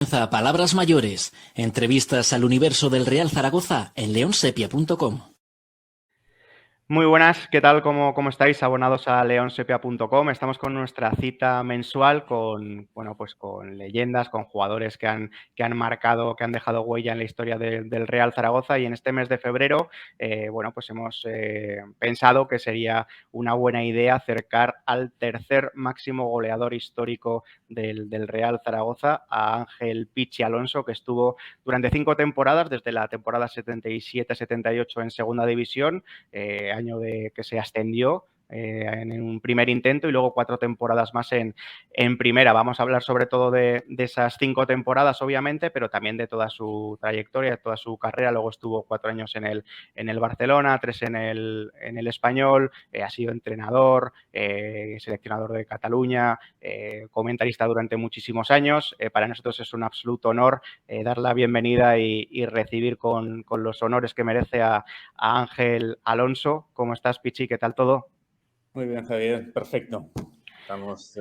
Comienza Palabras Mayores, entrevistas al universo del Real Zaragoza en leonsepia.com. Muy buenas, ¿qué tal? ¿Cómo estáis? Abonados a leonsepia.com. Estamos con nuestra cita mensual con leyendas, con jugadores que han marcado, que han dejado huella en la historia del Real Zaragoza, y en este mes de febrero, hemos pensado que sería una buena idea acercar al tercer máximo goleador histórico del Real Zaragoza, a Ángel Pichi Alonso, que estuvo durante 5 temporadas, desde la temporada 77-78 en segunda división, año que se ascendió en un primer intento, y luego 4 temporadas más en primera. Vamos a hablar sobre todo de esas 5 temporadas, obviamente, pero también de toda su trayectoria, de toda su carrera. Luego estuvo 4 años en el Barcelona, 3 en el Español, ha sido entrenador, seleccionador de Cataluña, comentarista durante muchísimos años. Para nosotros es un absoluto honor dar la bienvenida y recibir con los honores que merece a Ángel Alonso. ¿Cómo estás, Pichi? ¿Qué tal todo? Muy bien, Javier. Perfecto. Estamos,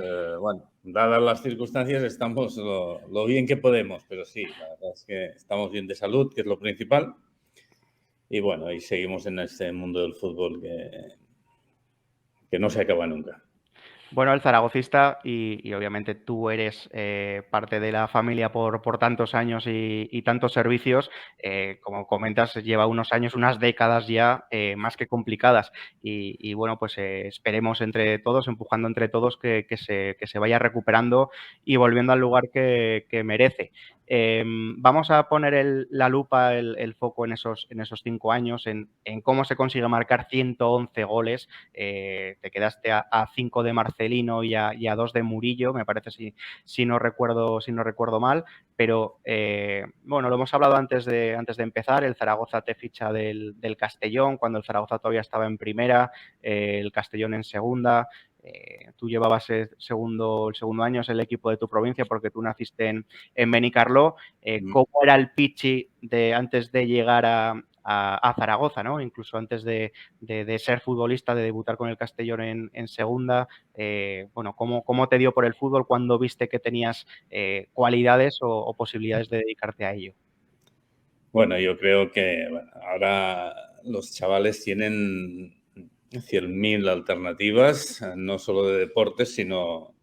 dadas las circunstancias, estamos lo bien que podemos, pero sí, la verdad es que estamos bien de salud, que es lo principal. Y bueno, y seguimos en este mundo del fútbol que no se acaba nunca. Bueno, el zaragocista, y obviamente tú eres parte de la familia por tantos años y tantos servicios, como comentas, lleva unos años, unas décadas ya más que complicadas, y bueno, pues esperemos entre todos, empujando entre todos, que se vaya recuperando y volviendo al lugar que merece. Vamos a poner la lupa, el foco en esos 5 años, en cómo se consigue marcar 111 goles. Te quedaste a 5 de Marcelino y a 2 de Murillo, me parece, si no recuerdo mal, pero lo hemos hablado antes de empezar. El Zaragoza te ficha del Castellón, cuando el Zaragoza todavía estaba en primera, el Castellón en segunda. Tú llevabas el segundo año, es el equipo de tu provincia, porque tú naciste en Benicarló. ¿Cómo era el Pichi antes de llegar a Zaragoza, ¿no? Incluso antes de ser futbolista, de debutar con el Castellón en segunda? ¿Cómo te dio por el fútbol cuando viste que tenías cualidades o posibilidades de dedicarte a ello? Bueno, yo creo que ahora los chavales tienen 100.000 alternativas, no solo de deportes, sino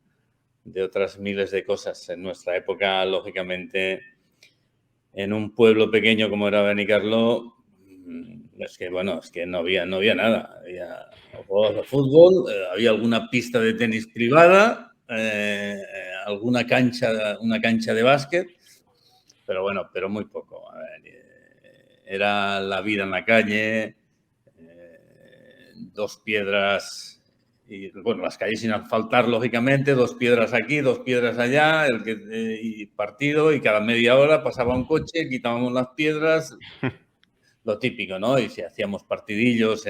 de otras miles de cosas. En nuestra época, lógicamente, en un pueblo pequeño como era Benicarló, es que no había nada. Había juegos de fútbol, había alguna pista de tenis privada, una cancha de básquet, pero muy poco. A ver, era la vida en la calle, 2 piedras. Y bueno, las calles sin asfaltar, lógicamente, 2 piedras aquí, 2 piedras allá, y partido, y cada media hora pasaba un coche, quitábamos las piedras, lo típico, ¿no? Y si hacíamos partidillos,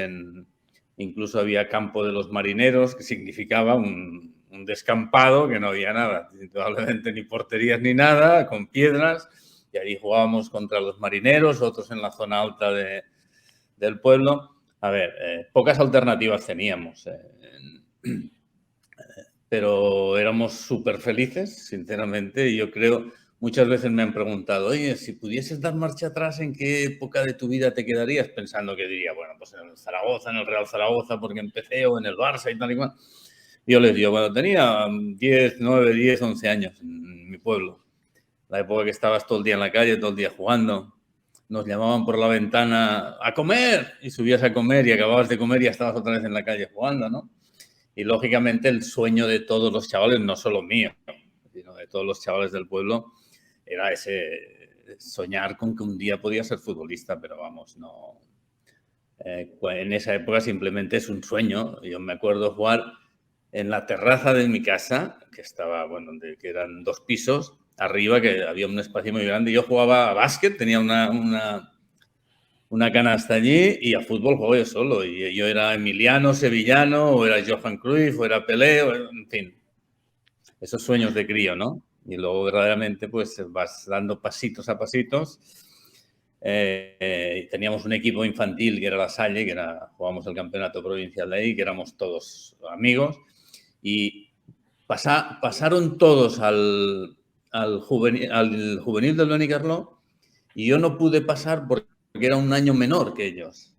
incluso había campo de los marineros, que significaba un descampado, que no había nada, indudablemente ni porterías ni nada, con piedras, y ahí jugábamos contra los marineros, otros en la zona alta del pueblo. A ver, pocas alternativas teníamos, pero éramos súper felices, sinceramente. Y yo creo, muchas veces me han preguntado, oye, si pudieses dar marcha atrás, ¿en qué época de tu vida te quedarías? Pensando que diría, bueno, pues en el Zaragoza, en el Real Zaragoza, porque empecé, o en el Barça y tal y cual. Yo les digo, bueno, tenía 10, 9, 10, 11 años en mi pueblo. La época que estabas todo el día en la calle, todo el día jugando. Nos llamaban por la ventana a comer, y subías a comer y acababas de comer y ya estabas otra vez en la calle jugando, ¿no? Y lógicamente el sueño de todos los chavales, no solo mío, sino de todos los chavales del pueblo, era ese soñar con que un día podía ser futbolista, pero vamos, no. En esa época simplemente es un sueño. Yo me acuerdo jugar en la terraza de mi casa, que estaba, que eran 2 pisos, arriba, que había un espacio muy grande. Yo jugaba a básquet, tenía una canasta allí, y a fútbol jugaba yo solo. Y yo era Emiliano, Sevillano, o era Johan Cruyff, o era Pelé, en fin. Esos sueños de crío, ¿no? Y luego verdaderamente pues vas dando pasitos a pasitos. Teníamos un equipo infantil que era La Salle, jugábamos el campeonato provincial de ahí, que éramos todos amigos. Y pasaron todos al al juvenil del Benicarló y yo no pude pasar porque era un año menor que ellos,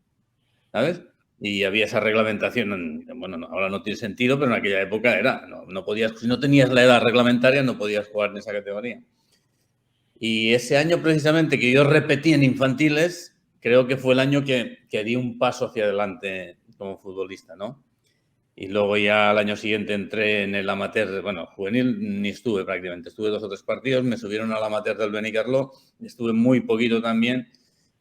¿sabes? Y había esa reglamentación, bueno, ahora no tiene sentido, pero en aquella época era, no podías, si no tenías la edad reglamentaria no podías jugar en esa categoría. Y ese año precisamente que yo repetí en infantiles, creo que fue el año que di un paso hacia adelante como futbolista, ¿no? Y luego ya al año siguiente entré en el amateur, bueno, juvenil ni estuve prácticamente, estuve 2 o 3 partidos, me subieron al amateur del Benicarló, estuve muy poquito también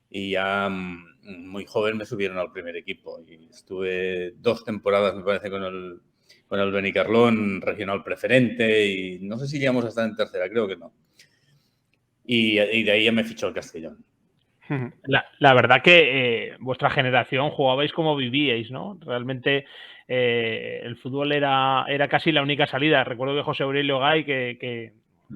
y ya muy joven me subieron al primer equipo y estuve 2 temporadas, me parece, con el Benicarló en regional preferente y no sé si llegamos a estar en tercera, creo que no. Y de ahí ya me fichó el Castellón. La verdad que vuestra generación jugabais como vivíais, ¿no? Realmente el fútbol era casi la única salida. Recuerdo que José Aurelio Gay que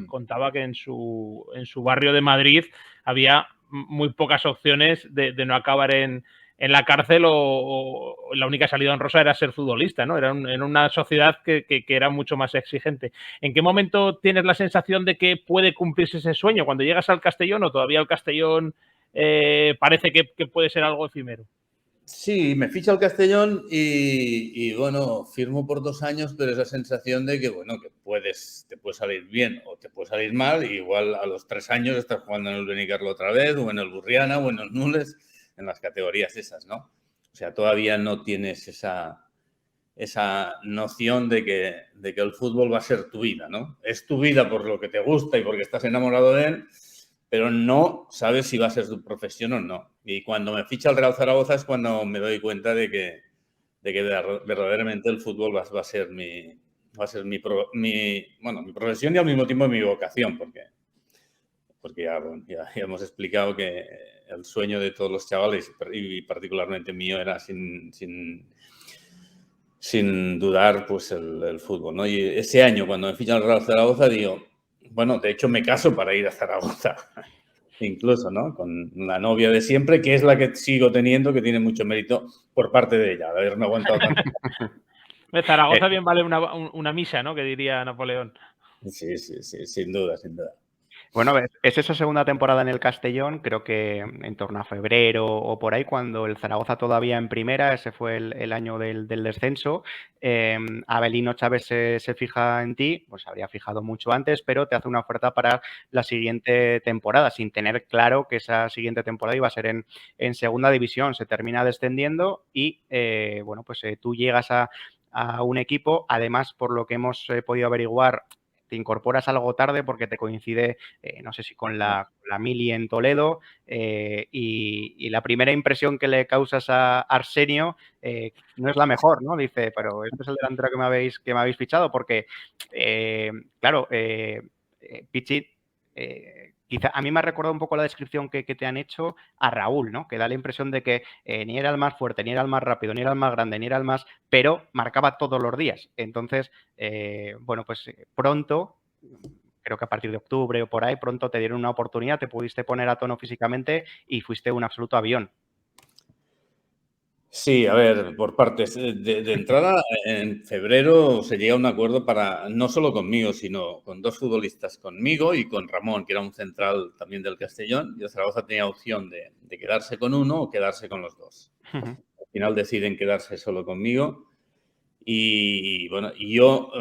contaba que en su barrio de Madrid había muy pocas opciones de no acabar en la cárcel o la única salida honrosa era ser futbolista, ¿no? Era en una sociedad que era mucho más exigente. ¿En qué momento tienes la sensación de que puede cumplirse ese sueño? ¿Cuando llegas al Castellón o todavía el Castellón parece que puede ser algo efímero? Sí, me ficha el Castellón y bueno, firmo por 2 años, pero esa sensación de que, bueno, que te puede salir bien o te puede salir mal, y igual a los 3 años estás jugando en el Benicarló otra vez, o en el Burriana, o en el Nules, en las categorías esas, ¿no? O sea, todavía no tienes esa noción de que el fútbol va a ser tu vida, ¿no? Es tu vida por lo que te gusta y porque estás enamorado de él, pero no sabes si va a ser tu profesión o no. Y cuando me ficha el Real Zaragoza es cuando me doy cuenta de que verdaderamente el fútbol va a ser mi profesión y al mismo tiempo mi vocación, porque ya hemos explicado que el sueño de todos los chavales y particularmente mío era sin dudar pues el fútbol, ¿no? Y ese año cuando me fichan el Real Zaragoza digo, bueno, de hecho me caso para ir a Zaragoza, incluso, ¿no? Con la novia de siempre, que es la que sigo teniendo, que tiene mucho mérito por parte de ella, de haberme aguantado tanto. Zaragoza bien vale una misa, ¿no? Que diría Napoleón. Sí, sin duda, sin duda. Bueno, es esa segunda temporada en el Castellón, creo que en torno a febrero o por ahí, cuando el Zaragoza todavía en primera, ese fue el año del descenso. Avelino Chávez se fija en ti, pues se habría fijado mucho antes, pero te hace una oferta para la siguiente temporada, sin tener claro que esa siguiente temporada iba a ser en segunda división. Se termina descendiendo y, bueno, pues tú llegas a un equipo, además, por lo que hemos podido averiguar, te incorporas algo tarde porque te coincide, no sé si con la mili en Toledo, y la primera impresión que le causas a Arsenio no es la mejor, ¿no? Dice, pero este es el delantero que me habéis fichado porque, claro, Pichic, quizá a mí me ha recordado un poco la descripción que te han hecho a Raúl, ¿no? Que da la impresión de que ni era el más fuerte, ni era el más rápido, ni era el más grande, ni era el más... pero marcaba todos los días. Entonces, bueno, pues pronto, creo que a partir de octubre o por ahí, pronto te dieron una oportunidad, te pudiste poner a tono físicamente y fuiste un absoluto avión. Sí, a ver, por partes. De entrada, en febrero se llega a un acuerdo para, no solo conmigo, sino con 2 futbolistas, conmigo y con Ramón, que era un central también del Castellón, y el Zaragoza tenía opción de quedarse con uno o quedarse con los 2. Al final deciden quedarse solo conmigo y bueno, yo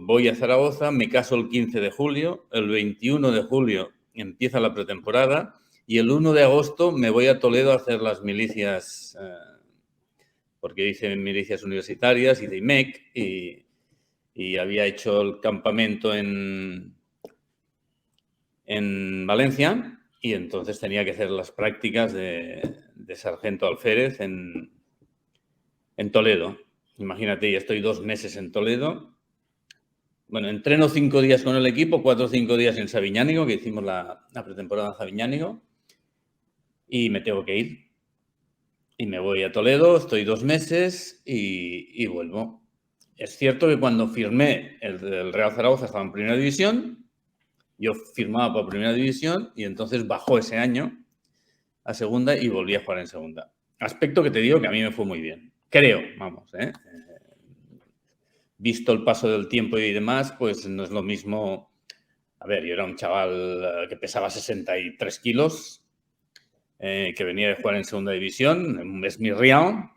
voy a Zaragoza, me caso el 15 de julio, el 21 de julio empieza la pretemporada y el 1 de agosto me voy a Toledo a hacer las milicias, porque hice milicias universitarias y de IMEC y había hecho el campamento en Valencia y entonces tenía que hacer las prácticas de sargento alférez en Toledo. Imagínate, ya estoy 2 meses en Toledo. Bueno, entreno 5 días con el equipo, 4 o 5 días en Sabiñánigo, que hicimos la pretemporada en Sabiñánigo, y me tengo que ir. Y me voy a Toledo, estoy 2 meses y vuelvo. Es cierto que cuando firmé el Real Zaragoza estaba en Primera División, yo firmaba por Primera División y entonces bajó ese año a Segunda y volví a jugar en Segunda. Aspecto que te digo que a mí me fue muy bien. Creo, vamos, visto el paso del tiempo y demás, pues no es lo mismo A ver, yo era un chaval que pesaba 63 kilos, que venía de jugar en segunda división, en Esmirrião,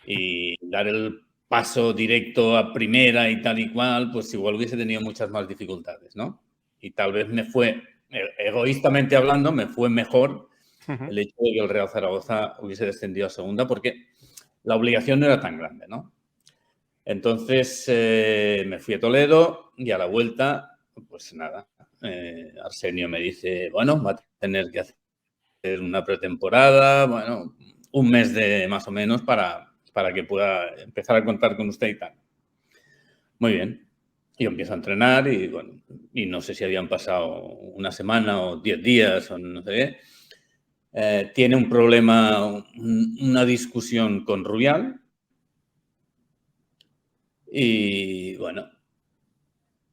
y dar el paso directo a primera y tal y cual, pues igual hubiese tenido muchas más dificultades, ¿no? Y tal vez me fue, egoístamente hablando, me fue mejor el hecho de que el Real Zaragoza hubiese descendido a segunda, porque la obligación no era tan grande, ¿no? Entonces me fui a Toledo y a la vuelta, pues nada, Arsenio me dice, bueno, va a tener que hacer una pretemporada, bueno, un mes de más o menos para que pueda empezar a contar con usted y tal. Muy bien. Yo empiezo a entrenar y, bueno, y no sé si habían pasado una semana o 10 días o no sé qué. Tiene un problema, una discusión con Rubial y, bueno,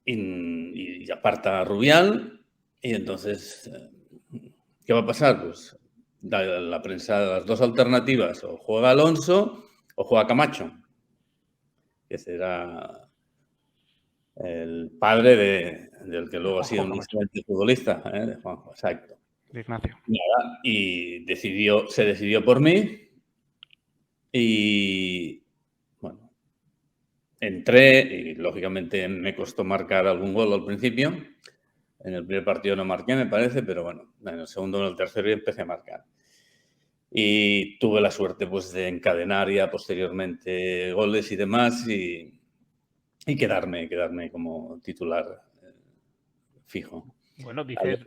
y aparta a Rubial y entonces, ¿qué va a pasar? Pues la prensa, las dos alternativas, o juega Alonso o juega Camacho, que será el padre del que luego ha sido un excelente futbolista, de Juanjo, exacto. De Ignacio. Y se decidió por mí y, bueno, entré y lógicamente me costó marcar algún gol al principio. En el primer partido no marqué, me parece, pero bueno, en el segundo o en el tercero ya empecé a marcar. Y tuve la suerte pues de encadenar ya posteriormente goles y demás y quedarme como titular fijo. Bueno, dices...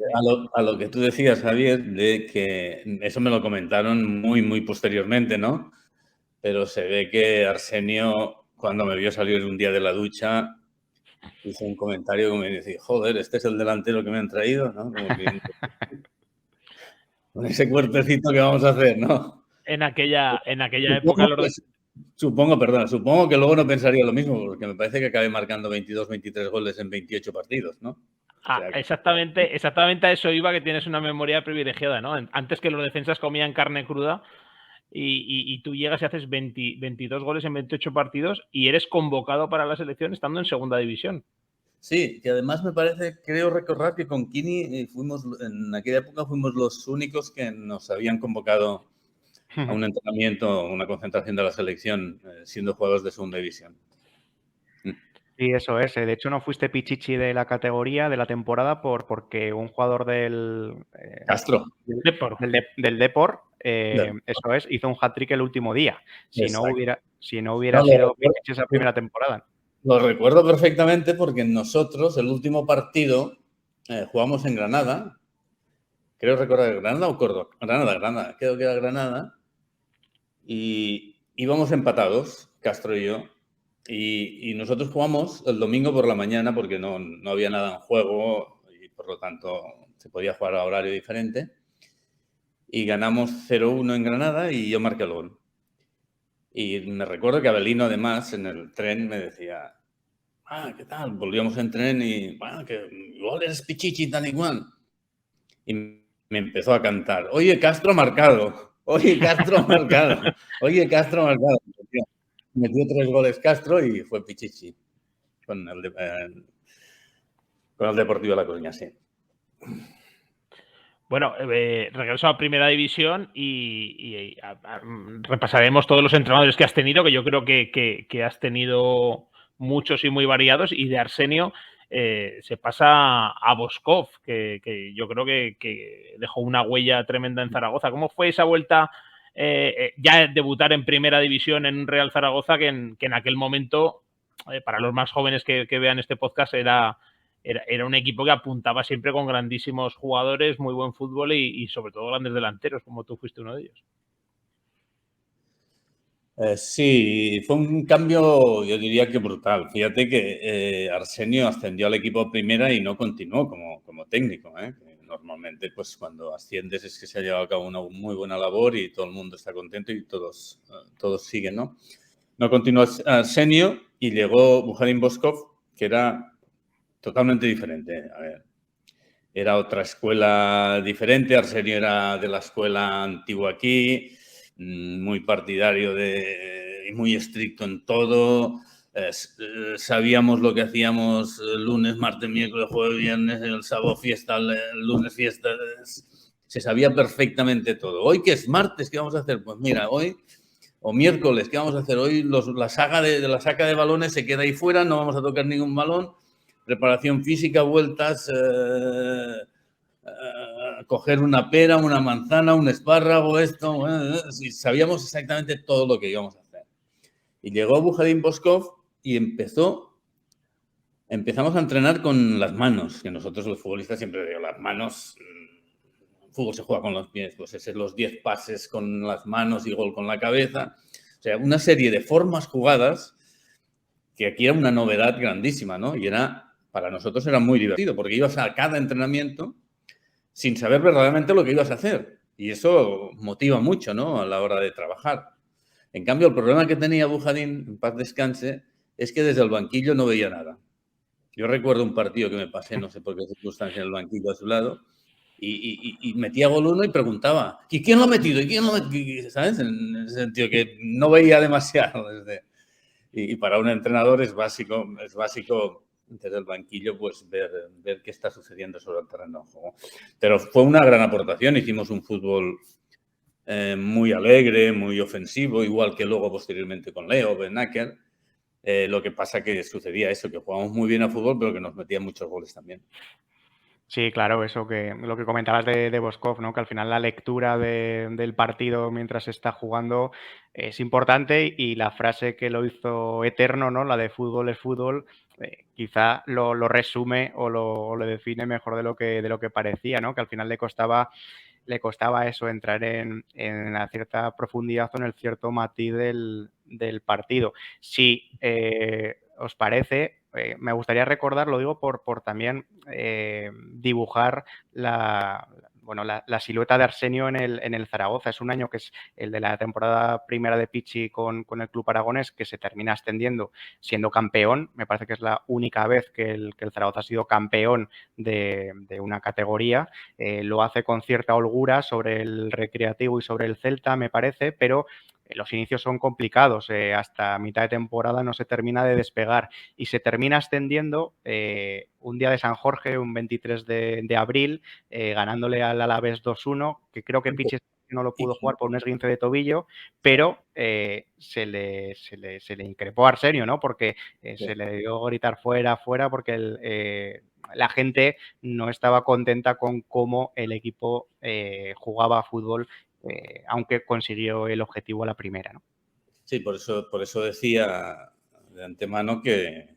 A lo que tú decías, Javier, de que eso me lo comentaron muy posteriormente, ¿no? Pero se ve que Arsenio, cuando me vio salir un día de la ducha, hizo un comentario que me decía, joder, este es el delantero que me han traído, ¿no? Como que, con ese cuerpecito que vamos a hacer, ¿no? En aquella época Supongo que luego no pensaría lo mismo, porque me parece que acabé marcando 22, 23 goles en 28 partidos, ¿no? O sea que... exactamente a eso iba, que tienes una memoria privilegiada, ¿no? Antes que los defensas comían carne cruda y tú llegas y haces 22 goles en 28 partidos y eres convocado para la selección estando en segunda división. Sí, que además me parece, creo recordar que con Kini en aquella época fuimos los únicos que nos habían convocado a un entrenamiento, una concentración de la selección, siendo jugadores de segunda división. Sí, eso es. De hecho, no fuiste pichichi de la categoría de la temporada porque un jugador del Castro. Del Depor, eso es, hizo un hat-trick el último día. Si no hubiera sido pichichi esa primera temporada. Lo recuerdo perfectamente porque nosotros, el último partido, jugamos en Granada. Creo recordar Granada o Córdoba. Granada. Creo que era Granada. Y íbamos empatados, Castro y yo. Y nosotros jugamos el domingo por la mañana porque no había nada en juego y por lo tanto se podía jugar a horario diferente. Y ganamos 0-1 en Granada y yo marqué el gol. Y me recuerdo que Abelino, además, en el tren me decía, ¿qué tal? Volvíamos en tren y, que igual eres pichichi tan igual. Y me empezó a cantar, oye, Castro marcado, oye, Castro marcado, oye, Castro marcado. Metió 3 goles Castro y fue pichichi con el Deportivo de La Coruña, sí. Bueno, regreso a Primera División y repasaremos todos los entrenadores que has tenido, que yo creo que has tenido muchos y muy variados, y de Arsenio se pasa a Boskov, que yo creo que dejó una huella tremenda en Zaragoza. ¿Cómo fue esa vuelta, ya debutar en Primera División en un Real Zaragoza que en aquel momento, para los más jóvenes que vean este podcast, era un equipo que apuntaba siempre con grandísimos jugadores, muy buen fútbol y sobre todo grandes delanteros, como tú fuiste uno de ellos? Sí, fue un cambio, yo diría que brutal. Fíjate que Arsenio ascendió al equipo a primera y no continuó como técnico. Normalmente, pues cuando asciendes es que se ha llevado a cabo una muy buena labor y todo el mundo está contento y todos siguen, ¿no? No continuó Arsenio y llegó Bujarin Boskov, que era totalmente diferente. A ver, era otra escuela diferente. Arsenio era de la escuela antigua aquí, muy partidario y muy estricto en todo. sabíamos lo que hacíamos lunes, martes, miércoles, jueves, viernes, el sábado fiesta, el lunes fiesta. Se sabía perfectamente todo. Hoy que es martes, ¿qué vamos a hacer? Pues mira, hoy o miércoles, ¿qué vamos a hacer? Hoy la saca de balones se queda ahí fuera, no vamos a tocar ningún balón. Preparación física, vueltas, coger una pera, una manzana, un espárrago, esto. Sabíamos exactamente todo lo que íbamos a hacer. Y llegó Bujadín Boskov y empezamos a entrenar con las manos, que nosotros los futbolistas siempre digo, las manos, el fútbol se juega con los pies, pues ese los 10 pases con las manos y gol con la cabeza. O sea, una serie de formas jugadas que aquí era una novedad grandísima, ¿no? Y para nosotros era muy divertido, porque ibas a cada entrenamiento sin saber verdaderamente lo que ibas a hacer. Y eso motiva mucho, ¿no? A la hora de trabajar. En cambio, el problema que tenía Bujadín, en paz descanse, es que desde el banquillo no veía nada. Yo recuerdo un partido que me pasé, no sé por qué circunstancia, en el banquillo a su lado, y metía gol uno y preguntaba, ¿y quién lo ha metido? ¿Y quién lo ha metido? ¿Sabes? En ese sentido, que no veía demasiado. Y para un entrenador es básico desde el banquillo pues ver qué está sucediendo sobre el terreno de juego. Pero fue una gran aportación, hicimos un fútbol muy alegre, muy ofensivo, igual que luego posteriormente con Leo, Benaker. Lo que pasa que sucedía eso, que jugábamos muy bien a fútbol, pero que nos metían muchos goles también. Sí, claro, eso lo que comentabas de Boskov, ¿no? Que al final la lectura del partido mientras está jugando es importante y la frase que lo hizo eterno, ¿no? La de fútbol es fútbol, quizá lo resume o lo define mejor de lo que parecía, ¿no? Que al final le costaba eso, entrar en la cierta profundidad o en el cierto matiz del partido. Si os parece, me gustaría recordar, lo digo por también dibujar la silueta de Arsenio en el Zaragoza. Es un año que es el de la temporada primera de Pichi con el club aragonés, que se termina extendiendo siendo campeón. Me parece que es la única vez que el Zaragoza ha sido campeón de una categoría. Lo hace con cierta holgura sobre el Recreativo y sobre el Celta, me parece, pero los inicios son complicados. Hasta mitad de temporada no se termina de despegar y se termina extendiendo un día de San Jorge, un 23 de abril, ganándole al Alavés 2-1, que creo que Pichi no lo pudo jugar por un esguince de tobillo, pero se le increpó a Arsenio, ¿no? Porque se le dio gritar fuera, porque la gente no estaba contenta con cómo el equipo jugaba a fútbol, aunque consiguió el objetivo a la primera, ¿no? Sí, por eso decía de antemano que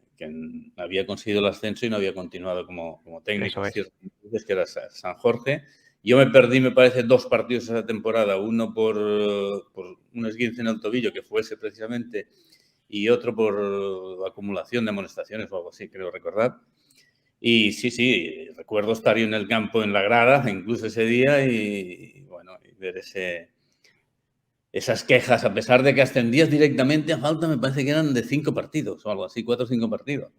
había conseguido el ascenso y no había continuado como técnico. Eso es que era San Jorge. Yo me perdí, me parece, 2 partidos esa temporada, uno por un esguince en el tobillo, que fue ese precisamente, y otro por acumulación de amonestaciones o algo así, creo recordar. Y sí, recuerdo estar yo en el campo, en la grada, incluso ese día, y bueno, y ver esas quejas, a pesar de que ascendías directamente a falta, me parece que eran de 5 partidos o algo así, 4 o 5 partidos.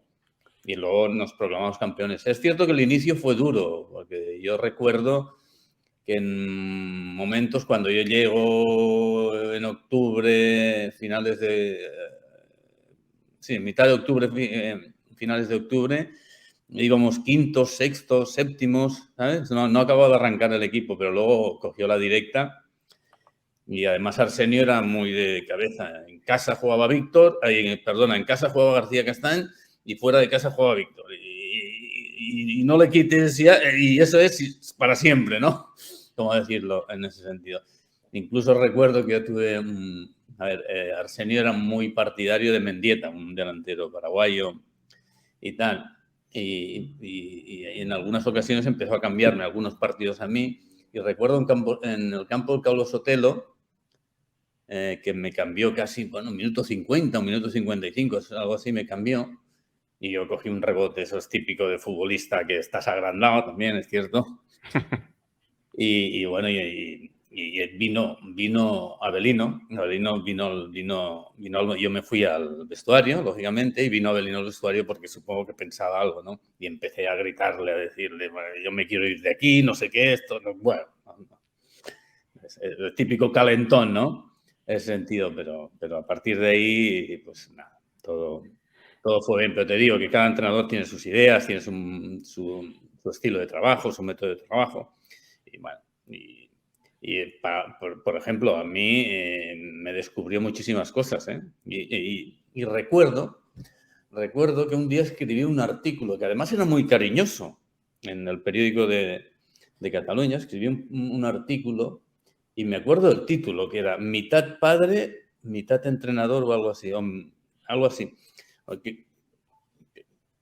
Y luego nos proclamamos campeones. Es cierto que el inicio fue duro, porque yo recuerdo que en momentos cuando yo llego en octubre, mitad de octubre, finales de octubre, íbamos quintos, sextos, séptimos, ¿sabes? No acababa de arrancar el equipo, pero luego cogió la directa. Y además Arsenio era muy de cabeza. En casa jugaba en casa jugaba García Castañ y fuera de casa jugaba Víctor. Y no le quites y eso es para siempre, ¿no? ¿Cómo decirlo en ese sentido? Incluso recuerdo que yo tuve, Arsenio era muy partidario de Mendieta, un delantero paraguayo y tal. Y en algunas ocasiones empezó a cambiarme algunos partidos a mí. Y recuerdo en el campo del Carlos Sotelo, que me cambió casi, minuto 50, un minuto 55, algo así me cambió. Y yo cogí un rebote, eso es típico de futbolista, que estás agrandado también, es cierto. Y vino Avelino, yo me fui al vestuario, lógicamente, y vino Avelino al vestuario porque supongo que pensaba algo, ¿no? Y empecé a gritarle, a decirle, yo me quiero ir de aquí, no sé qué, esto, no, bueno. Es el típico calentón, ¿no? En ese sentido, pero a partir de ahí, pues nada, todo todo fue bien, pero te digo que cada entrenador tiene sus ideas, tiene su estilo de trabajo, su método de trabajo. Y bueno, por ejemplo, a mí me descubrió muchísimas cosas, ¿eh? Y recuerdo que un día escribí un artículo que además era muy cariñoso en el periódico de Cataluña. Escribí un artículo y me acuerdo del título, que era mitad padre, mitad entrenador o algo así. Algo así.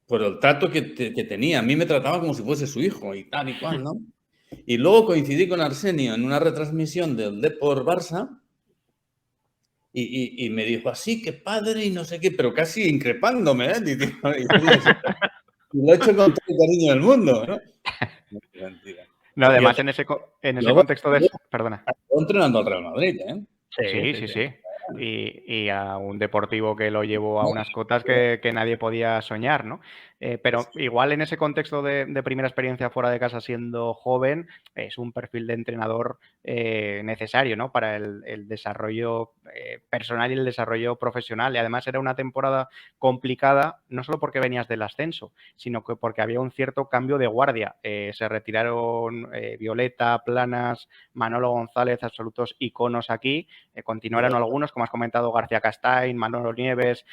Por el trato que tenía. A mí me trataba como si fuese su hijo y tal y cual, ¿no? Y luego coincidí con Arsenio en una retransmisión del Depor Barça y me dijo, así que padre y no sé qué, pero casi increpándome, ¿eh? Y lo he hecho con todo el cariño del mundo, ¿no? Mentira. No, además, en ese contexto de... Perdona. Estoy entrenando al Real Madrid, ¿eh? Sí. Y a un Deportivo que lo llevó a unas cotas que nadie podía soñar, ¿no? Pero igual en ese contexto de primera experiencia fuera de casa siendo joven, es un perfil de entrenador necesario, ¿no? Para el desarrollo personal y el desarrollo profesional. Y además era una temporada complicada, no solo porque venías del ascenso, sino que porque había un cierto cambio de guardia. Se retiraron Violeta, Planas, Manolo González, absolutos iconos aquí. Continuaron algunos, como has comentado, García Castain, Manolo Nieves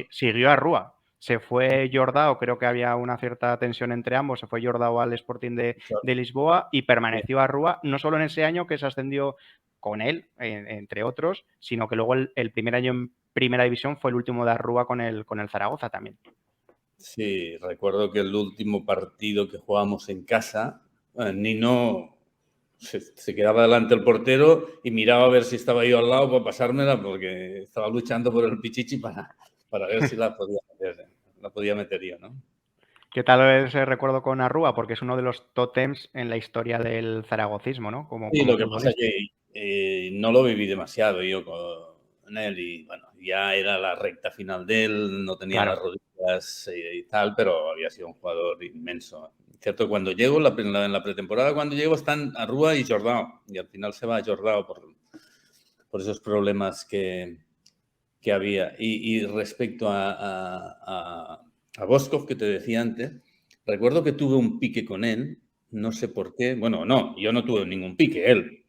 siguió Arrúa. Se fue Jordao, creo que había una cierta tensión entre ambos, se fue Jordao al Sporting de Lisboa y permaneció Arrúa, no solo en ese año que se ascendió con él, entre otros, sino que luego el primer año en primera división fue el último de Arrúa con el Zaragoza también. Sí, recuerdo que el último partido que jugábamos en casa, Nino se quedaba delante del portero y miraba a ver si estaba yo al lado para pasármela, porque estaba luchando por el pichichi para ver si la podía meter yo, ¿no? ¿Qué tal ese recuerdo con Arrúa? Porque es uno de los tótems en la historia del zaragocismo, ¿no? Sí, lo que pasa es que no lo viví demasiado yo con él y bueno, ya era la recta final de él, no tenía las rodillas y tal, pero había sido un jugador inmenso. Cierto, cuando llego, en la pretemporada, cuando llego están Arrúa y Jordao y al final se va a Jordao por esos problemas que había. Y respecto a Boskov, que te decía antes, recuerdo que tuve un pique con él, no sé por qué. Bueno, no, yo no tuve ningún pique, él.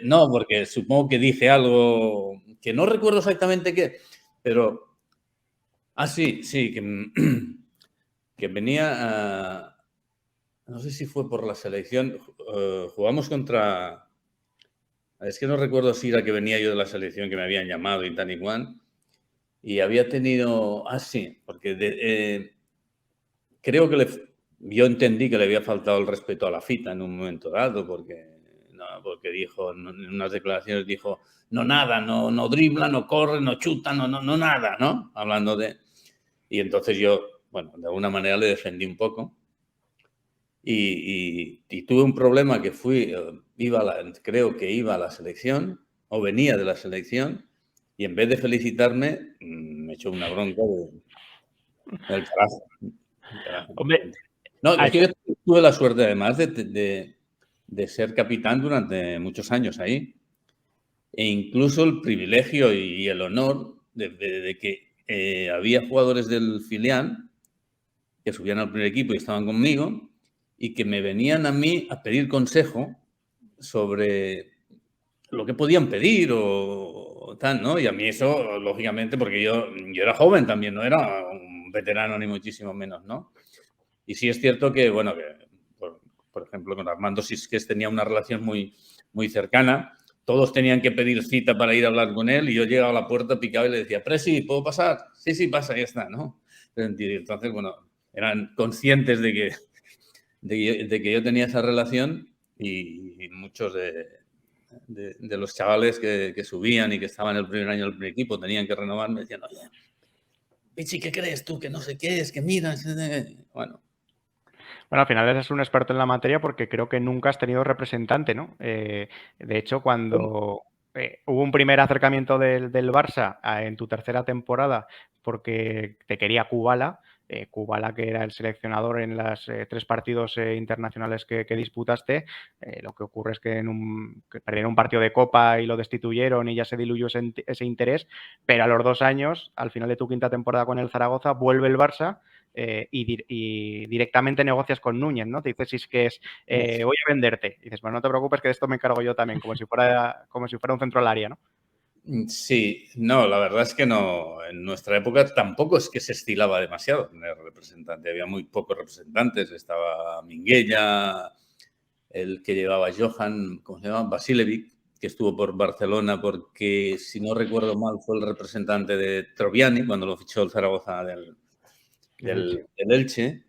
No, porque supongo que dije algo que no recuerdo exactamente qué, pero... sí, que venía no sé si fue por la selección, jugamos contra... Es que no recuerdo si era que venía yo de la selección, que me habían llamado y tal y cual, y había tenido... sí, porque creo que yo entendí que le había faltado el respeto a la FITA en un momento dado, porque dijo, en unas declaraciones dijo, no nada, no dribla, no corre, no chuta, no nada, ¿no? Hablando de... Y entonces yo, bueno, de alguna manera le defendí un poco. Y tuve un problema que creo que iba a la selección, o venía de la selección, y en vez de felicitarme, me echó una bronca del carajo. Hombre, no, es que yo tuve la suerte además de ser capitán durante muchos años ahí. E incluso el privilegio y el honor de que había jugadores del filial que subían al primer equipo y estaban conmigo y que me venían a mí a pedir consejo sobre lo que podían pedir o tal, ¿no? Y a mí eso, lógicamente, porque yo era joven también, no era un veterano ni muchísimo menos, ¿no? Y sí es cierto que, bueno, que por ejemplo, con Armando Sisqués tenía una relación muy, muy cercana. Todos tenían que pedir cita para ir a hablar con él y yo llegaba a la puerta, picaba y le decía, Presi, ¿puedo pasar? Sí, pasa, ya está, ¿no? Entonces, bueno, eran conscientes de que yo tenía esa relación y muchos de los chavales que subían y que estaban el primer año del primer equipo tenían que renovar, me decían, oye, Pichi, ¿qué crees tú? Que no sé qué es, que miras. Bueno, al final eres un experto en la materia porque creo que nunca has tenido representante, ¿no? De hecho, cuando hubo un primer acercamiento del Barça en tu tercera temporada porque te quería Kubala, Kubala, que era el seleccionador en los 3 partidos internacionales que disputaste, lo que ocurre es que, que perdieron un partido de Copa y lo destituyeron y ya se diluyó ese interés, pero a los 2 años, al final de tu quinta temporada con el Zaragoza, vuelve el Barça y directamente negocias con Núñez, ¿no? Te dices, si es que voy a venderte. Y dices, bueno, no te preocupes que de esto me encargo yo también, como si fuera un centro al área, ¿no? Sí, no, la verdad es que no. En nuestra época tampoco es que se estilaba demasiado tener representante. Había muy pocos representantes. Estaba Minguella, el que llevaba Johan, ¿cómo se llama? Basilevic, que estuvo por Barcelona porque, si no recuerdo mal, fue el representante de Troviani cuando lo fichó el Zaragoza del Elche.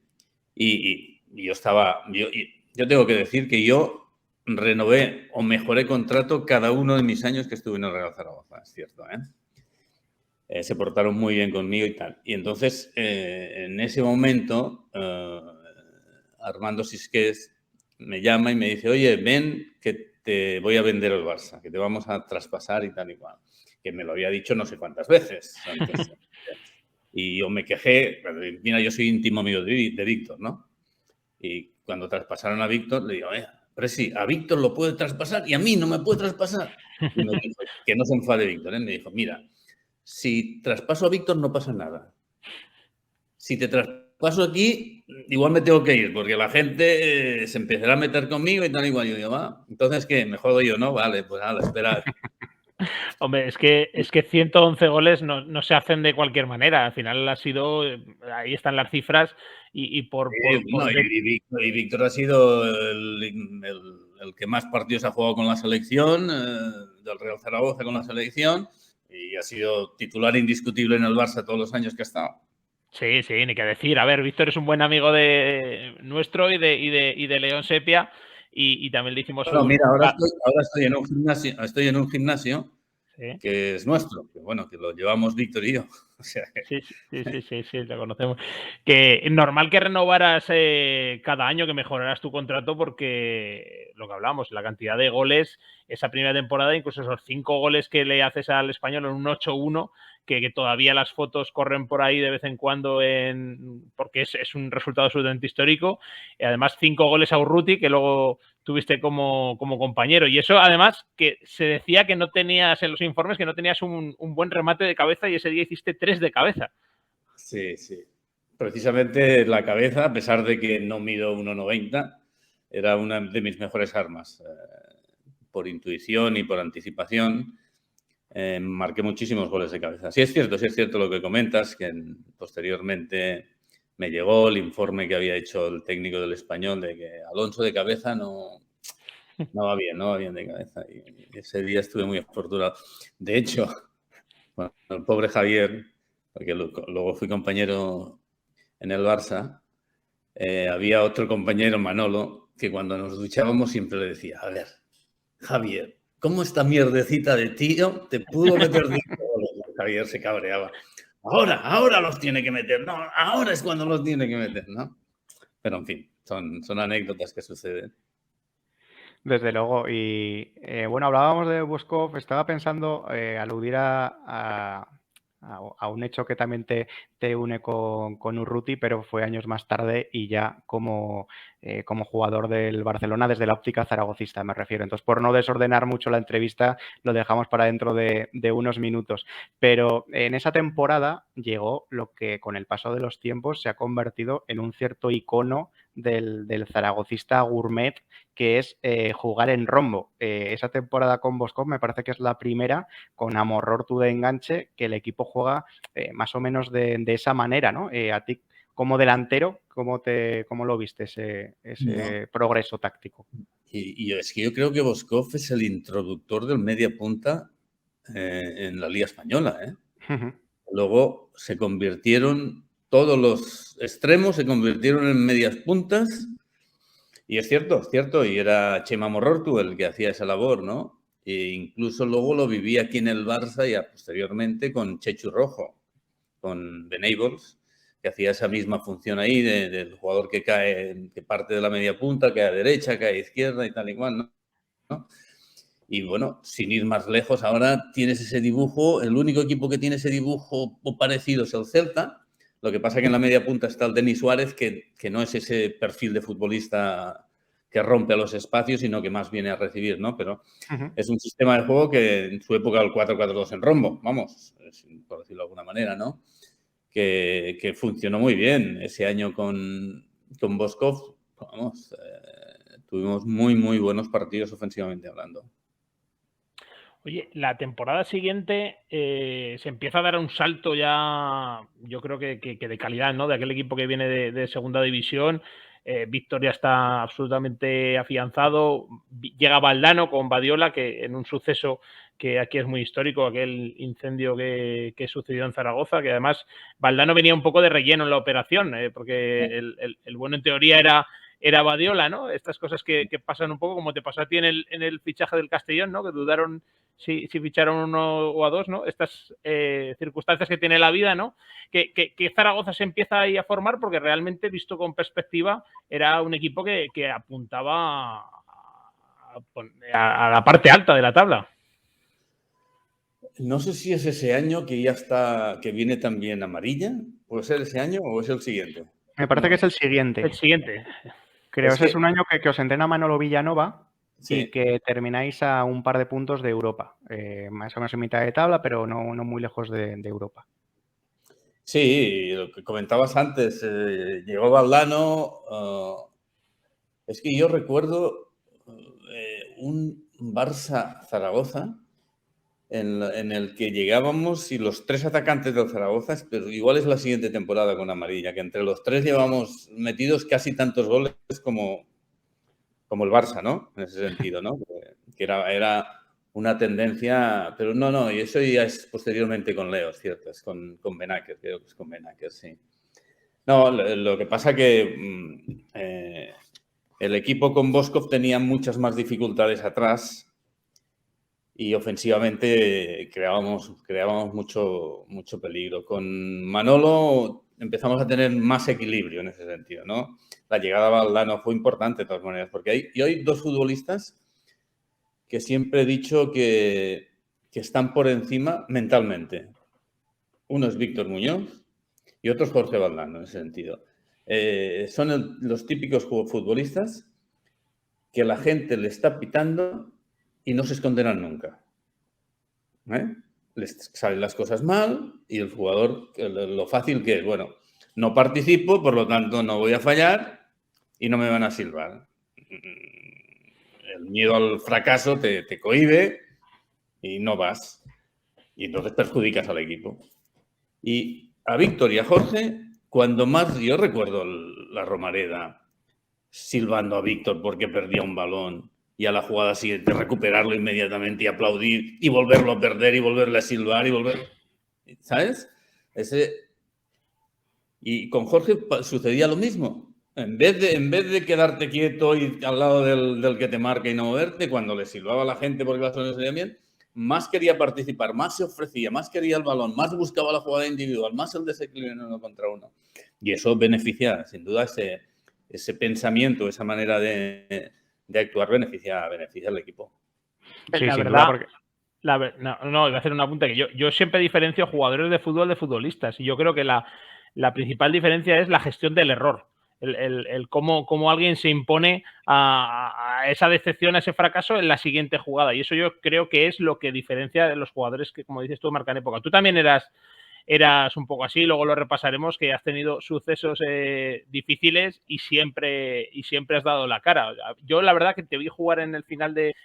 Y yo estaba... Yo tengo que decir que yo renové o mejoré contrato cada uno de mis años que estuve en el Real Zaragoza, es cierto, ¿eh? Se portaron muy bien conmigo y tal. Y entonces, en ese momento, Armando Sisqués me llama y me dice, oye, ven que te voy a vender el Barça, que te vamos a traspasar y tal y cual. Que me lo había dicho no sé cuántas veces antes. Y yo me quejé, mira, yo soy íntimo amigo de Víctor, ¿no? Y cuando traspasaron a Víctor, le digo, Presi, a Víctor lo puede traspasar y a mí no me puede traspasar. Y me dijo, que no se enfade Víctor, ¿eh? Me dijo, mira, si traspaso a Víctor no pasa nada. Si te traspaso aquí, igual me tengo que ir, porque la gente se empezará a meter conmigo y tal igual. Yo digo, va, entonces, ¿qué? Me jodo yo, ¿no? Vale, pues nada, espera. Hombre, es que 111 goles no se hacen de cualquier manera. Al final ha sido, ahí están las cifras y Víctor ha sido el que más partidos ha jugado con la selección, del Real Zaragoza con la selección, y ha sido titular indiscutible en el Barça todos los años que ha estado. Sí, sí, ni que decir. A ver, Víctor es un buen amigo de nuestro y de León Sepia y también le hicimos Bueno, mira, ahora estoy en un gimnasio ¿sí? Que es nuestro, que bueno, que lo llevamos Víctor y yo. O sea, Sí, lo conocemos. Que es normal que renovaras cada año, que mejoraras tu contrato, porque lo que hablamos, la cantidad de goles, esa primera temporada, incluso esos 5 goles que le haces al Español en un 8-1, que todavía las fotos corren por ahí de vez en cuando, porque es un resultado absolutamente histórico. Y además 5 goles a Urruti, que luego tuviste como compañero. Y eso, además, que se decía que no tenías en los informes, que no tenías un buen remate de cabeza y ese día hiciste 3 de cabeza. Sí. Precisamente la cabeza, a pesar de que no mido 1,90, era una de mis mejores armas. Por intuición y por anticipación, marqué muchísimos goles de cabeza. Sí es cierto lo que comentas, que posteriormente me llegó el informe que había hecho el técnico del Español de que Alonso de cabeza no va bien de cabeza. Y ese día estuve muy afortunado. De hecho, bueno, el pobre Javier, porque luego fui compañero en el Barça, había otro compañero, Manolo, que cuando nos duchábamos siempre le decía, a ver, Javier, ¿cómo esta mierdecita de tío te pudo meter 10 goles? Javier se cabreaba. Ahora los tiene que meter. No, ahora es cuando los tiene que meter, ¿no? Pero, en fin, son anécdotas que suceden. Desde luego. Y bueno, hablábamos de Buskov, estaba pensando aludir a un hecho que también te une con Urruti, pero fue años más tarde y ya como jugador del Barcelona desde la óptica zaragocista, me refiero. Entonces, por no desordenar mucho la entrevista, lo dejamos para dentro de unos minutos. Pero en esa temporada llegó lo que con el paso de los tiempos se ha convertido en un cierto icono del zaragocista gourmet, que es jugar en rombo. Esa temporada con Buskov me parece que es la primera con Amorortu de enganche que el equipo juega más o menos de esa manera, ¿no? A ti como delantero, ¿cómo lo viste ese progreso táctico? Y es que yo creo que Buskov es el introductor del media punta en la Liga Española, ¿eh? Luego se convirtieron, todos los extremos se convirtieron en medias puntas. Y es cierto, y era Chema Morortu el que hacía esa labor, ¿no? E incluso luego lo viví aquí en el Barça y posteriormente con Chechu Rojo, con Venables, que hacía esa misma función ahí del jugador que cae, que parte de la media punta, cae a derecha, cae a izquierda y tal y cual, ¿no? Y bueno, sin ir más lejos, ahora tienes ese dibujo, el único equipo que tiene ese dibujo parecido es el Celta, Lo que pasa es que en la media punta está el Denis Suárez, que no es ese perfil de futbolista que rompe a los espacios, sino que más viene a recibir, ¿no? Pero es un sistema de juego que en su época el 4-4-2 en rombo, vamos, por decirlo de alguna manera, ¿no? Que funcionó muy bien. Ese año con Boskov, vamos, tuvimos muy, muy buenos partidos ofensivamente hablando. Oye, la temporada siguiente se empieza a dar un salto ya, yo creo que de calidad, ¿no? De aquel equipo que viene de segunda división. Víctor ya está absolutamente afianzado. Llega Valdano con Badiola, que en un suceso que aquí es muy histórico, aquel incendio que sucedió en Zaragoza, que además Valdano venía un poco de relleno en la operación, porque el bueno en teoría era Badiola, ¿no? Estas cosas que pasan un poco como te pasó a ti en el fichaje del Castellón, ¿no? Que dudaron si ficharon uno o a dos, ¿no? Estas circunstancias que tiene la vida, ¿no? Que Zaragoza se empieza ahí a formar porque realmente, visto con perspectiva, era un equipo que apuntaba a la parte alta de la tabla. No sé si es ese año que ya está, que viene también amarilla. ¿Puede ser ese año o es el siguiente? Me parece que es el siguiente. El siguiente. Creo que es un año que os entrena Manolo Villanova. Sí. Y que termináis a un par de puntos de Europa. Más o menos en mitad de tabla, pero no muy lejos de Europa. Sí, lo que comentabas antes, llegó Valdano. Es que yo recuerdo un Barça-Zaragoza en el que llegábamos y los tres atacantes del Zaragoza, pero igual es la siguiente temporada con amarilla, que entre los tres llevamos metidos casi tantos goles como el Barça, ¿no? En ese sentido, ¿no? Que era una tendencia, pero no, y eso ya es posteriormente con Leo, es cierto, es con Benaker, creo que es con Benaker, sí. No, lo que pasa que el equipo con Boskov tenía muchas más dificultades atrás y ofensivamente creábamos mucho peligro. Con Manolo empezamos a tener más equilibrio en ese sentido, ¿no? La llegada de Valdano fue importante de todas maneras, porque hay dos futbolistas que siempre he dicho que están por encima mentalmente. Uno es Víctor Muñoz y otro es Jorge Valdano, en ese sentido. Son los típicos futbolistas que la gente le está pitando y no se esconderán nunca. Les salen las cosas mal y el jugador, lo fácil que es, bueno, no participo, por lo tanto no voy a fallar y no me van a silbar. El miedo al fracaso te cohíbe y no vas. Y entonces perjudicas al equipo. Y a Víctor y a Jorge, cuando más, yo recuerdo la Romareda silbando a Víctor porque perdía un balón y a la jugada siguiente recuperarlo inmediatamente y aplaudir y volverlo a perder y volverle a silbar y volver, ¿sabes? Y con Jorge sucedía lo mismo. En vez de quedarte quieto y al lado del que te marca y no moverte, cuando le silbaba a la gente porque las cosas salían bien, más quería participar, más se ofrecía, más quería el balón, más buscaba la jugada individual, más el desequilibrio en uno contra uno. Y eso beneficia, sin duda, ese pensamiento, esa manera de actuar beneficia al equipo. Sí, la verdad, porque... No, iba a hacer una punta que yo siempre diferencio jugadores de fútbol de futbolistas y yo creo que la principal diferencia es la gestión del error. El cómo alguien se impone a esa decepción, a ese fracaso en la siguiente jugada. Y eso yo creo que es lo que diferencia de los jugadores que, como dices tú, marcan época. Tú también eras un poco así, luego lo repasaremos, que has tenido sucesos difíciles y siempre has dado la cara. Yo la verdad que te vi jugar en el final de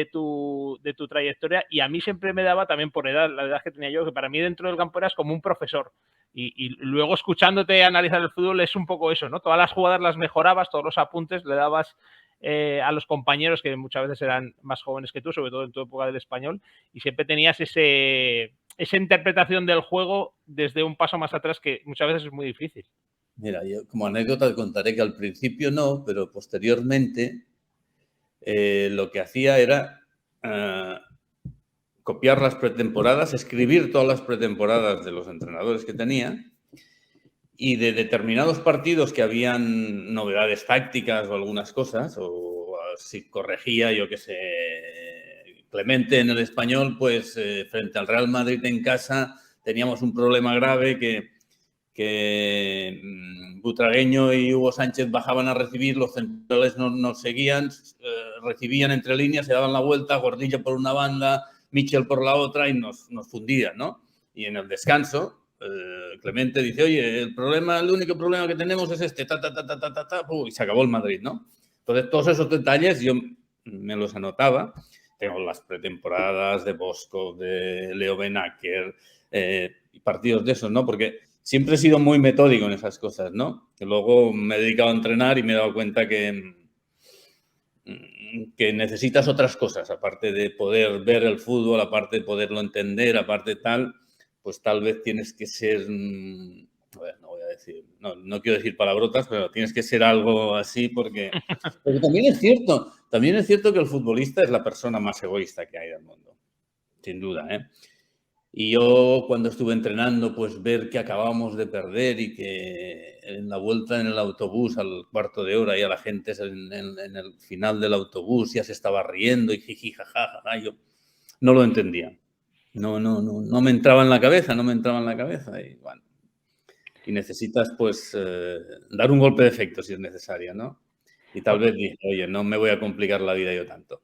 tu trayectoria y a mí siempre me daba, también por edad, la edad que tenía yo, que para mí dentro del campo eras como un profesor. Y luego escuchándote analizar el fútbol es un poco eso, ¿no? Todas las jugadas las mejorabas, todos los apuntes le dabas a los compañeros que muchas veces eran más jóvenes que tú, sobre todo en tu época del Español, y siempre tenías esa interpretación del juego desde un paso más atrás que muchas veces es muy difícil. Mira, yo como anécdota te contaré que al principio no, pero posteriormente lo que hacía era copiar las pretemporadas, escribir todas las pretemporadas de los entrenadores que tenía y de determinados partidos que habían novedades tácticas o algunas cosas, o si corregía, yo qué sé, Clemente en el Español, pues frente al Real Madrid en casa teníamos un problema grave que que Butragueño y Hugo Sánchez bajaban a recibir, los centrales nos seguían, recibían entre líneas, se daban la vuelta, Gordillo por una banda, Michel por la otra y nos fundían, ¿no? Y en el descanso, Clemente dice, oye, el único problema que tenemos es este, y se acabó el Madrid, ¿no? Entonces, todos esos detalles yo me los anotaba. Tengo las pretemporadas de Bosco, de Leo Benacker, partidos de esos, ¿no? Porque siempre he sido muy metódico en esas cosas, ¿no? Que luego me he dedicado a entrenar y me he dado cuenta que necesitas otras cosas, aparte de poder ver el fútbol, aparte de poderlo entender, aparte de tal, pues tal vez tienes que ser, a ver, no voy a decir, no quiero decir palabrotas, pero tienes que ser algo así porque también es cierto que el futbolista es la persona más egoísta que hay del mundo, sin duda, ¿eh? Y yo cuando estuve entrenando, pues ver que acabamos de perder y que en la vuelta en el autobús al cuarto de hora ya la gente en el final del autobús ya se estaba riendo y jiji, jajaja, yo no lo entendía. No me entraba en la cabeza, y bueno, y necesitas pues dar un golpe de efecto si es necesario, ¿no? Y tal vez dije, oye, no me voy a complicar la vida yo tanto.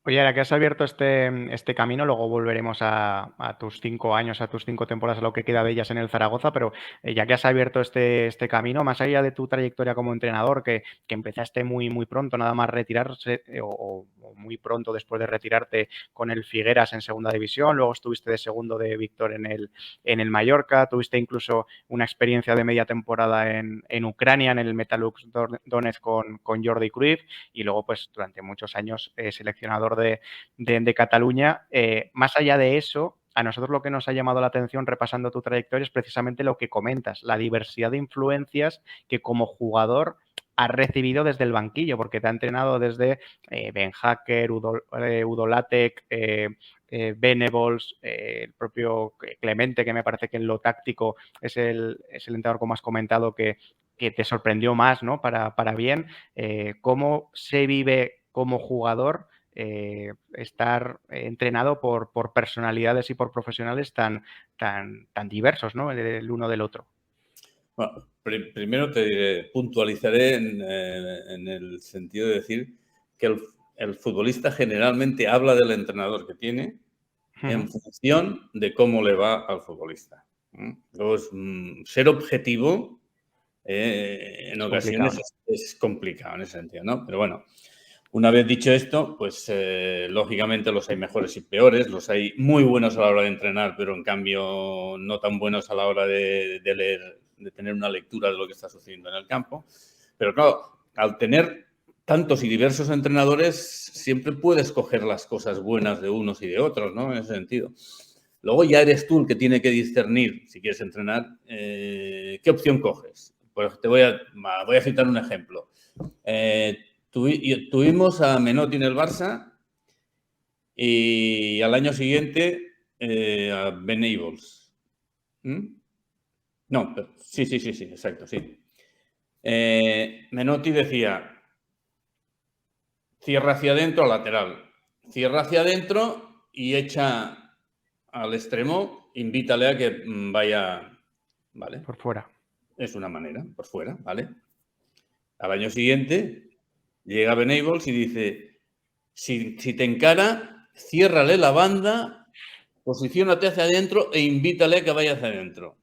Oye, ahora que has abierto este camino, luego volveremos a tus 5 años, a tus 5 temporadas, a lo que queda de ellas en el Zaragoza, pero ya que has abierto este camino, más allá de tu trayectoria como entrenador, que empezaste muy pronto, nada más retirarse, o muy pronto después de retirarte con el Figueras en segunda división, luego estuviste de segundo de Víctor en el Mallorca, tuviste incluso una experiencia de media temporada en Ucrania, en el Metalux Donetsk con Jordi Cruyff, y luego pues durante muchos años seleccionador de Cataluña. Más allá de eso, a nosotros lo que nos ha llamado la atención repasando tu trayectoria es precisamente lo que comentas, la diversidad de influencias que como jugador has recibido desde el banquillo, porque te ha entrenado desde Ben Hacker, Udo Lattek, Venables, el propio Clemente, que me parece que en lo táctico es el entrenador como has comentado que te sorprendió más, ¿no? Para bien. ¿Cómo se vive como jugador estar entrenado por personalidades y por profesionales tan diversos, ¿no? El uno del otro? Bueno, primero te puntualizaré en el sentido de decir que el futbolista generalmente habla del entrenador que tiene en función de cómo le va al futbolista. Entonces, ser objetivo en ocasiones es complicado en ese sentido, ¿no? Pero bueno, una vez dicho esto, pues lógicamente los hay mejores y peores, los hay muy buenos a la hora de entrenar, pero en cambio no tan buenos a la hora de leer, de tener una lectura de lo que está sucediendo en el campo. Pero claro, al tener tantos y diversos entrenadores, siempre puedes coger las cosas buenas de unos y de otros, ¿no? En ese sentido. Luego ya eres tú el que tiene que discernir, si quieres entrenar, qué opción coges. Pues te voy a citar un ejemplo. Tuvimos a Menotti en el Barça y al año siguiente a Venables. No, sí, exacto, sí. Menotti decía, cierra hacia adentro al lateral, cierra hacia adentro y echa al extremo, invítale a que vaya, ¿vale? Por fuera. Es una manera, por fuera, ¿vale? Al año siguiente llega Venables y dice, si te encara, ciérrale la banda, posiciónate hacia adentro e invítale a que vaya hacia adentro.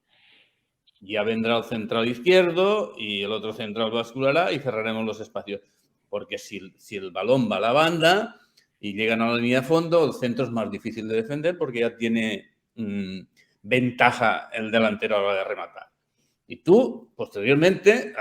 Ya vendrá el central izquierdo y el otro central basculará y cerraremos los espacios. Porque si el balón va a la banda y llegan a la línea de fondo, el centro es más difícil de defender porque ya tiene ventaja el delantero a la hora de rematar. Y tú, posteriormente,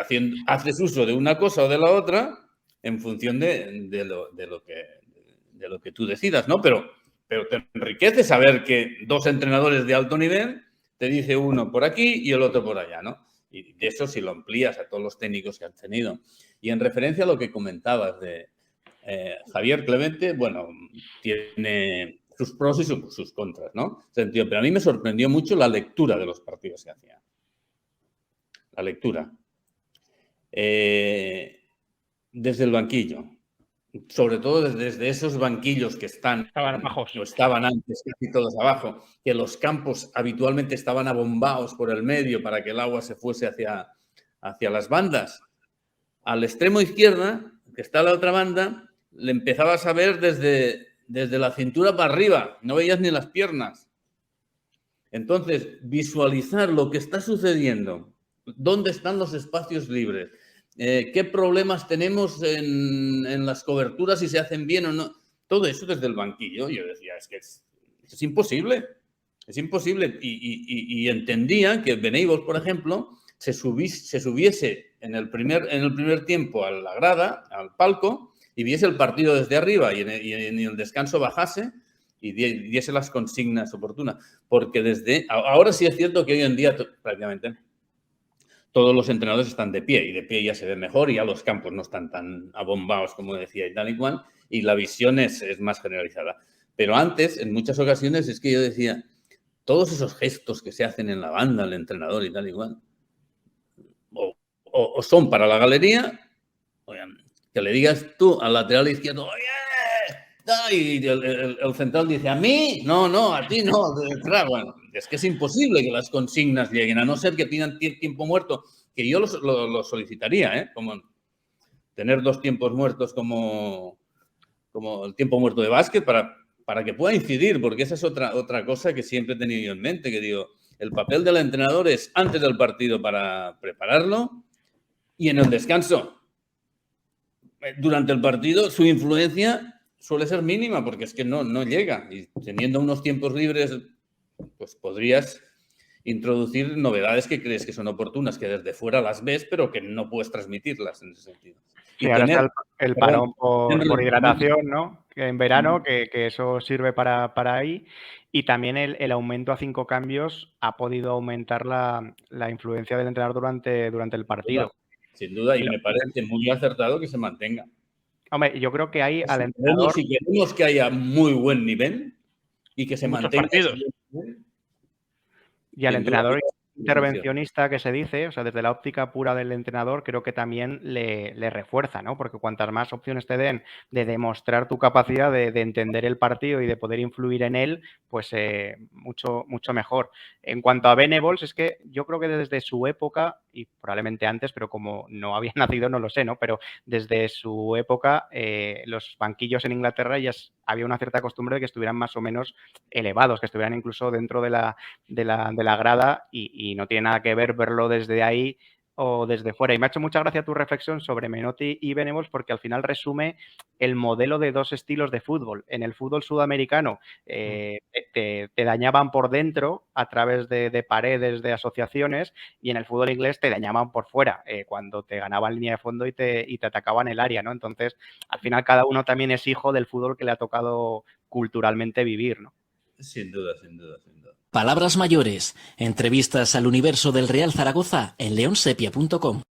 haces uso de una cosa o de la otra en función de lo que tú decidas, ¿no? Pero te enriquece saber que dos entrenadores de alto nivel te dice uno por aquí y el otro por allá, ¿no? Y de eso si lo amplías a todos los técnicos que han tenido. Y en referencia a lo que comentabas de Javier Clemente, bueno, tiene sus pros y sus contras, ¿no? Pero a mí me sorprendió mucho la lectura de los partidos que hacía. La lectura. Desde el banquillo. sobre todo desde esos banquillos que estaban bajos. o estaban antes casi todos abajo, que los campos habitualmente estaban abombados por el medio para que el agua se fuese hacia las bandas. Al extremo izquierda, que está a la otra banda, le empezabas a ver desde la cintura para arriba, no veías ni las piernas. Entonces, visualizar lo que está sucediendo, dónde están los espacios libres, qué problemas tenemos en las coberturas, si se hacen bien o no, todo eso desde el banquillo. Yo decía, es que es imposible, es imposible. Y entendía que Venables, por ejemplo, se subiese en el primer tiempo a la grada, al palco, y viese el partido desde arriba y en el descanso bajase y diese las consignas oportunas. Porque ahora sí es cierto que hoy en día prácticamente todos los entrenadores están de pie, y de pie ya se ve mejor, y ya los campos no están tan abombados como decía y tal y cual, y la visión es más generalizada. Pero antes, en muchas ocasiones, es que yo decía, todos esos gestos que se hacen en la banda, el entrenador y tal y cual, o son para la galería, que le digas tú al lateral izquierdo, ¡oye! Y el central dice, ¿a mí? No, a ti no. Bueno, es que es imposible que las consignas lleguen, a no ser que pidan tiempo muerto, que yo lo solicitaría, como tener 2 tiempos muertos como el tiempo muerto de básquet para que pueda incidir, porque esa es otra cosa que siempre he tenido yo en mente, que digo, el papel del entrenador es antes del partido para prepararlo y en el descanso. Durante el partido su influencia suele ser mínima porque es que no llega, y teniendo unos tiempos libres pues podrías introducir novedades que crees que son oportunas, que desde fuera las ves pero que no puedes transmitirlas en ese sentido. Y ahora está el parón por hidratación, ¿no? Que en verano, que eso sirve para ahí. Y también el aumento a 5 cambios ha podido aumentar la influencia del entrenador durante el partido. Sin duda, y me parece muy acertado que se mantenga. Hombre, yo creo que hay al entrenador... Si queremos que haya muy buen nivel y que se mantenga... Y al entrenador intervencionista que se dice, o sea, desde la óptica pura del entrenador, creo que también le refuerza, ¿no? Porque cuantas más opciones te den de demostrar tu capacidad de entender el partido y de poder influir en él, pues mucho mejor. En cuanto a Venables, es que yo creo que desde su época, y probablemente antes, pero como no había nacido no lo sé, ¿no? Pero desde su época, los banquillos en Inglaterra ya había una cierta costumbre de que estuvieran más o menos elevados, que estuvieran incluso dentro de la grada, y no tiene nada que ver verlo desde ahí o desde fuera. Y me ha hecho mucha gracia tu reflexión sobre Menotti y Venables, porque al final resume el modelo de 2 estilos de fútbol. En el fútbol sudamericano te dañaban por dentro a través de paredes, de asociaciones, y en el fútbol inglés te dañaban por fuera, cuando te ganaban línea de fondo y te atacaban el área, ¿no? Entonces, al final cada uno también es hijo del fútbol que le ha tocado culturalmente vivir, ¿no? Sin duda, sin duda, sin duda. Palabras mayores. Entrevistas al universo del Real Zaragoza en leonsepia.com.